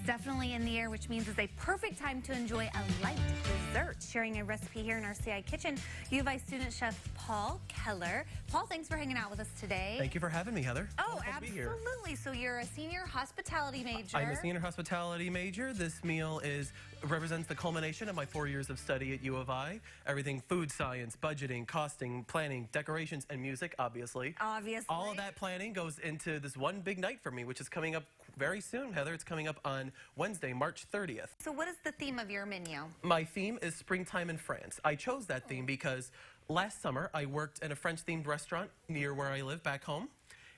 is definitely in the air, which means it's a perfect time to enjoy a light dessert. Sharing a recipe here in our CI kitchen, U of I student chef Paul Koeller. Paul, thanks for hanging out with us today. Thank you for having me, Heather. Oh, absolutely. So you're a senior hospitality major. I'm a senior hospitality major. This meal represents the culmination of my 4 years of study at U of I. Everything food science, budgeting, costing, planning, decorations, and music, obviously. Obviously. All of that planning goes into this one big night for me, which is coming up very soon, Heather. It's coming up on Wednesday, March 30th. So what is the theme of your menu? My theme is springtime in France. I chose that theme because last summer I worked in a French-themed restaurant near where I live back home.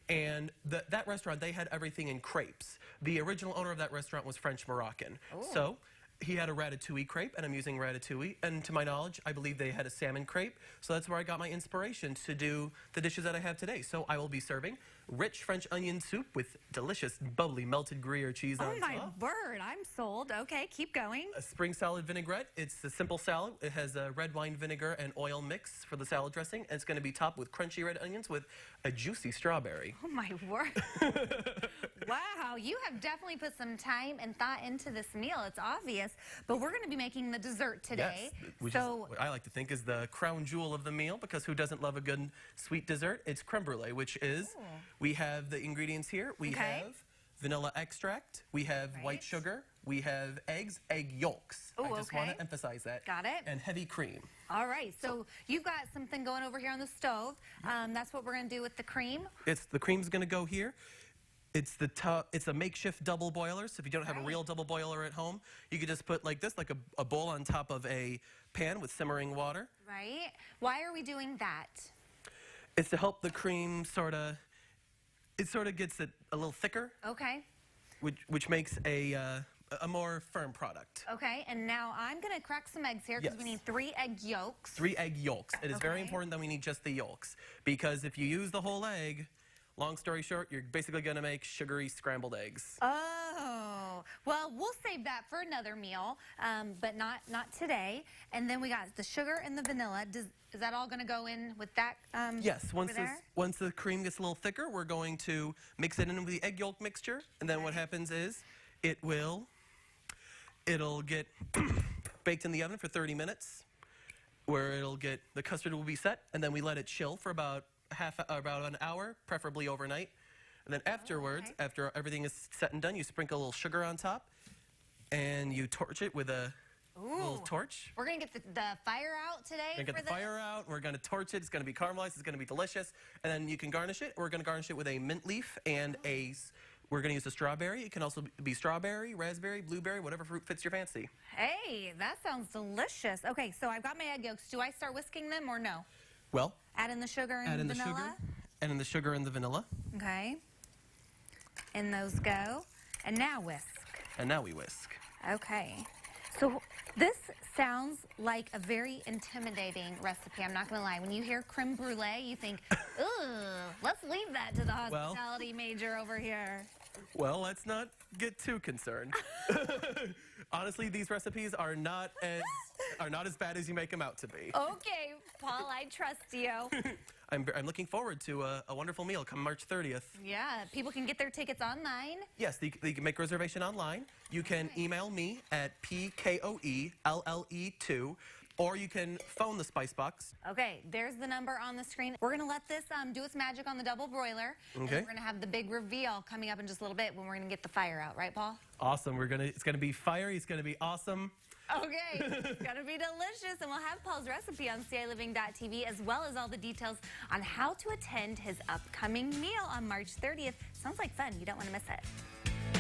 And that restaurant, they had everything in crepes. The original owner of that restaurant was French-Moroccan. So he had a ratatouille crepe, and I'm using ratatouille. And to my knowledge, I believe they had a salmon crepe. So that's where I got my inspiration to do the dishes that I have today. So I will be serving rich French onion soup with delicious, bubbly, melted Gruyere cheese on top. Oh, my word. I'm sold. Okay, keep going. A spring salad vinaigrette. It's a simple salad. It has a red wine vinegar and oil mix for the salad dressing. And it's going to be topped with crunchy red onions with a juicy strawberry. Oh, my word. Wow, you have definitely put some time and thought into this meal. It's obvious. But we're going to be making the dessert today. Yes, which is what I like to think is the crown jewel of the meal, because who doesn't love a good sweet dessert? It's creme brulee, which is, we have the ingredients here. We have vanilla extract, we have white sugar, we have eggs, egg yolks. I just want to emphasize that. Got it. And heavy cream. All right, so you've got something going over here on the stove. That's what we're going to do with the cream. The cream's going to go here. It's a makeshift double boiler, so if you don't have a real double boiler at home, you could just put like this, like a bowl on top of a pan with simmering water. Right. Why are we doing that? It's to help the cream it sort of gets it a little thicker. Okay. Which makes a more firm product. Okay, and now I'm going to crack some eggs here because we need 3 egg yolks. 3 egg yolks. It is very important that we need just the yolks, because if you use the whole egg, long story short, you're basically going to make sugary scrambled eggs. Oh, well, we'll save that for another meal, but not today. And then we got the sugar and the vanilla. Is that all going to go in with that? Yes, once the cream gets a little thicker, we're going to mix it in with the egg yolk mixture. And then what happens is it'll get baked in the oven for 30 minutes, where the custard will be set, and then we let it chill for about an hour, preferably overnight. And then afterwards, after everything is set and done, you sprinkle a little sugar on top, and you torch it with a little torch. We're going to get the fire out today. We're going to get the fire out. We're going to torch it. It's going to be caramelized. It's going to be delicious. And then you can garnish it. We're going to garnish it with a mint leaf and we're going to use a strawberry. It can also be strawberry, raspberry, blueberry, whatever fruit fits your fancy. Hey, that sounds delicious. Okay, so I've got my egg yolks. Do I start whisking them or no? Well, add in the sugar and the vanilla. Add in the sugar and the vanilla. Okay. In those go. And now whisk. And now we whisk. Okay. So this sounds like a very intimidating recipe. I'm not going to lie. When you hear creme brulee, you think, ugh, let's leave that to the hospitality major over here. Well, let's not get too concerned. Honestly, these recipes are not as bad as you make them out to be. Okay, Paul, I trust you. I'm looking forward to a wonderful meal come March 30th. Yeah, people can get their tickets online. Yes, they can make a reservation online. You can email me at PKOELLE2, or you can phone the Spice Box. Okay, there's the number on the screen. We're going to let this do its magic on the double broiler. And then we're going to have the big reveal coming up in just a little bit when we're going to get the fire out. Right, Paul? Awesome. It's going to be fiery. It's going to be awesome. Okay, it's going to be delicious. And we'll have Paul's recipe on CILiving.tv, as well as all the details on how to attend his upcoming meal on March 30th. Sounds like fun. You don't want to miss it.